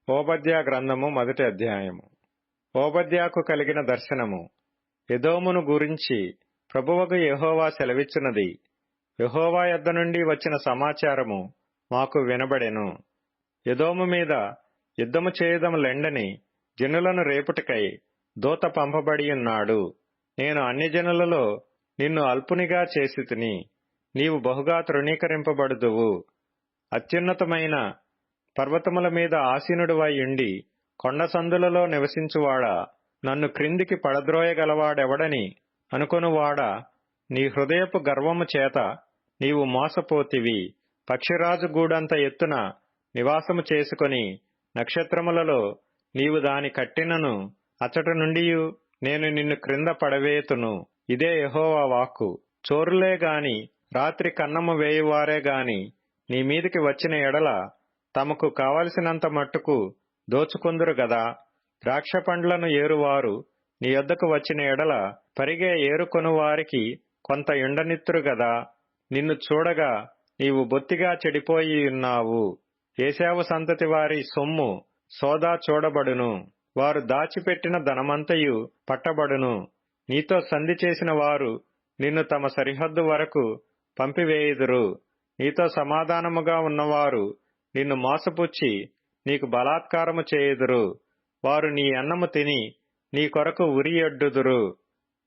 ఓబద్యా గ్రంథము మొదటి అధ్యాయము. ఓబద్యాకు కలిగిన దర్శనము. ఎదోమును గురించి ప్రభువగు యెహోవా సెలవిచ్చున్నది. యెహోవా యొద్ద నుండి వచ్చిన సమాచారము మాకు వినబడెను. ఎదోము మీద యుద్ధము చేయుదములెండని జనులను రేపుటకై దూత పంపబడియున్నాడు. నేను అన్ని జనులలో నిన్ను అల్పునిగా చేసితిని. నీవు బహుగా తృణీకరింపబడుదువు. అత్యున్నతమైన పర్వతముల మీద ఆసీనుడివై ఉండి కొండ సందులలో నివసించువాడా, నన్ను క్రిందికి పడద్రోయగలవాడెవడని అనుకొనువాడా, నీ హృదయపు గర్వము చేత నీవు మోసపోతివి. పక్షిరాజు గూడంత ఎత్తున నివాసము చేసుకొని నక్షత్రములలో నీవు దాని కట్టినను అచ్చట నుండియు నేను నిన్ను క్రింద పడవేతును. ఇదే యెహోవా వాక్కు. చోరులే గాని రాత్రి కన్నము వేయువారే గాని నీ మీదికి వచ్చిన ఎడల తమకు కావలసినంత మట్టుకు దోచుకొందురు గదా. ద్రాక్ష పండ్లను ఏరువారు నీ యొద్దకు వచ్చిన ఎడల పరిగే ఏరుకొను వారికి కొంత యుండనిత్తురు గదా. నిన్ను చూడగా నీవు బొత్తిగా చెడిపోయి ఉన్నావు. ఏశావు సంతతి వారి సొమ్ము సోదా చూడబడును. వారు దాచిపెట్టిన ధనమంతయు పట్టబడును. నీతో సంధి చేసిన వారు నిన్ను తమ సరిహద్దు వరకు పంపివేయుదురు. నీతో సమాధానముగా ఉన్నవారు నిన్ను మోసపుచ్చి నీకు బలాత్కారము చేయుదురు. వారు నీ అన్నము తిని నీ కొరకు ఉరియొడ్డుదురు.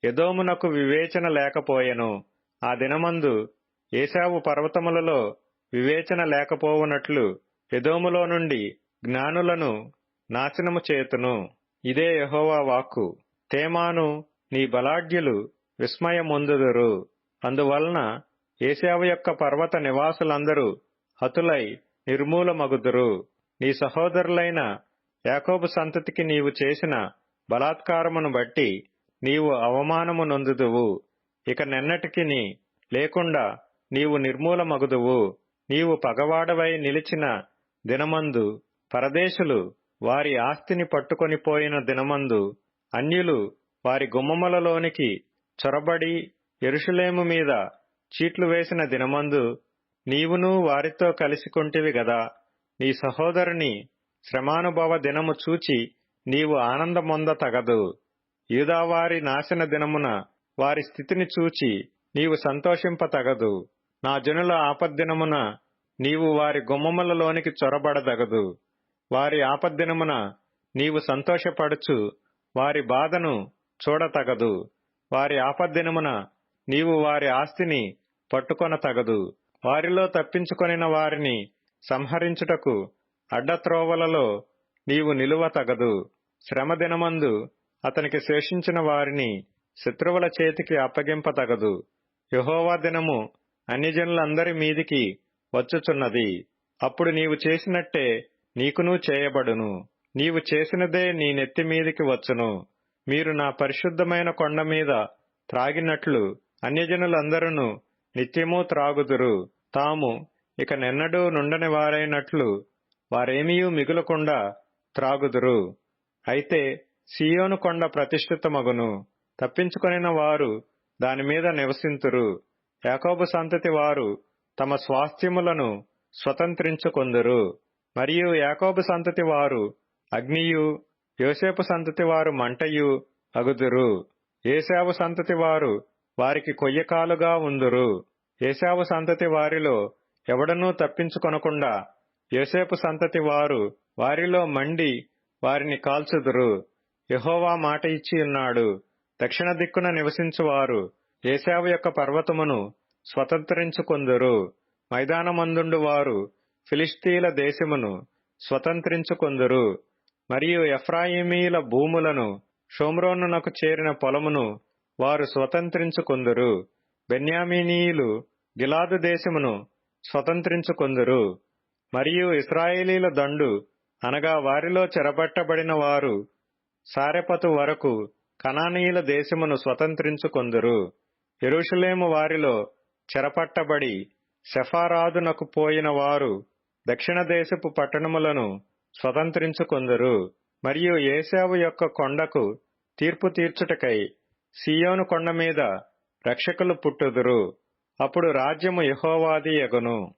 ఎదోమునకు వివేచన లేకపోయెను. ఆ దినమందు ఏశావు పర్వతములలో వివేచన లేకపోవునట్లు ఎదోములో నుండి జ్ఞానులను నాశనము చేతును. ఇదే యెహోవా వాక్కు. తేమాను నీ బలాఢ్యులు విస్మయమొందుదురు. అందువలన ఏశావు యొక్క పర్వత నివాసులందరూ హతులై నిర్మూలమగుదురు. నీ సహోదరులైన యాకోబు సంతతికి నీవు చేసిన బలాత్కారమును బట్టి నీవు అవమానము నొందుదువు. ఇక నెన్నటికిని లేకుండా నీవు నిర్మూలమగుదువు. నీవు పగవాడవై నిలిచిన దినమందు పరదేశులు వారి ఆస్తిని పట్టుకొని పోయిన దినమందు అన్యులు వారి గుమ్మములలోనికి చొరబడి యెరూషలేము మీద చీట్లు వేసిన దినమందు నీవును వారితో కలిసికొంటివి గదా. నీ సహోదరుని శ్రమానుభవ దినము చూచి నీవు ఆనందమొంద తగదు. యూదావారి నాశన దినమున వారి స్థితిని చూచి నీవు సంతోషింపతగదు. నా జనుల ఆపద్దినమున నీవు వారి గుమ్మములలోనికి చొరబడదగదు. వారి ఆపద్దినమున నీవు సంతోషపడుచు వారి బాధను చూడతగదు. వారి ఆపద్దినమున నీవు వారి ఆస్తిని పట్టుకొనతగదు. వారిలో తప్పించుకొనిన వారిని సంహరించుటకు అడ్డత్రోవలలో నీవు నిలువతగదు. శ్రమ దినమందు అతనికి శేషించిన వారిని శత్రువుల చేతికి అప్పగింపతగదు. యెహోవా దినము అన్యజనులందరి మీదికి వచ్చుచున్నది. అప్పుడు నీవు చేసినట్టే నీకునూ చేయబడును. నీవు చేసినదే నీ నెత్తి మీదికి వచ్చును. మీరు నా పరిశుద్ధమైన కొండ మీద త్రాగినట్లు అన్యజనులందరూ నిత్యమూ త్రాగుదురు. తాము ఇక నెన్నడూ నుండని వారైనట్లు వారేమీయూ మిగులకుండా త్రాగుదురు. అయితే సీయోను కొండ ప్రతిష్ఠితమగును. తప్పించుకొనిన వారు దానిమీద నివసింతురు. యాకోబు సంతతి వారు తమ స్వాస్థ్యములను స్వతంత్రించుకొందురు. మరియు యాకోబు సంతతి వారు అగ్నియు, యోసేపు సంతతి వారు మంటయు అగుదురు. ఏశావు సంతతి వారు వారికి కొయ్యకాలుగా ఉందురు. ఏశావు సంతతి వారిలో ఎవడనూ తప్పించుకొనకుండా యోసేపు సంతతి వారు వారిలో మండి వారిని కాల్చుదురు. యెహోవా మాట ఇచ్చి ఉన్నాడు. దక్షిణ దిక్కున నివసించువారు ఏశావు యొక్క పర్వతమును స్వతంత్రించుకొందురు. మైదానమందుండు వారు ఫిలిష్తీయుల దేశమును స్వతంత్రించుకొందురు. మరియు ఎఫ్రాయిమీల భూములను, షోమ్రోనునకు చేరిన పొలమును వారు స్వతంత్రించుకొందురు. బెన్యామీనీయులు గిలాదు దేశమును స్వతంత్రించుకొందురు. మరియు ఇశ్రాయేలీల దండు అనగా వారిలో చెరబట్టబడిన వారు సారెపతు వరకు కనానీయుల దేశమును స్వతంత్రించుకొందురు. యెరూషలేము వారిలో చెరపట్టబడి సెఫారాదునకు పోయిన వారు దక్షిణ దేశపు పట్టణములను స్వతంత్రించుకొందురు. మరియు ఏశావు యొక్క కొండకు తీర్పు తీర్చుటకై సీయోను కొండ మీద రక్షకులు పుట్టుదురు. అప్పుడు రాజ్యము యెహోవాది యగును.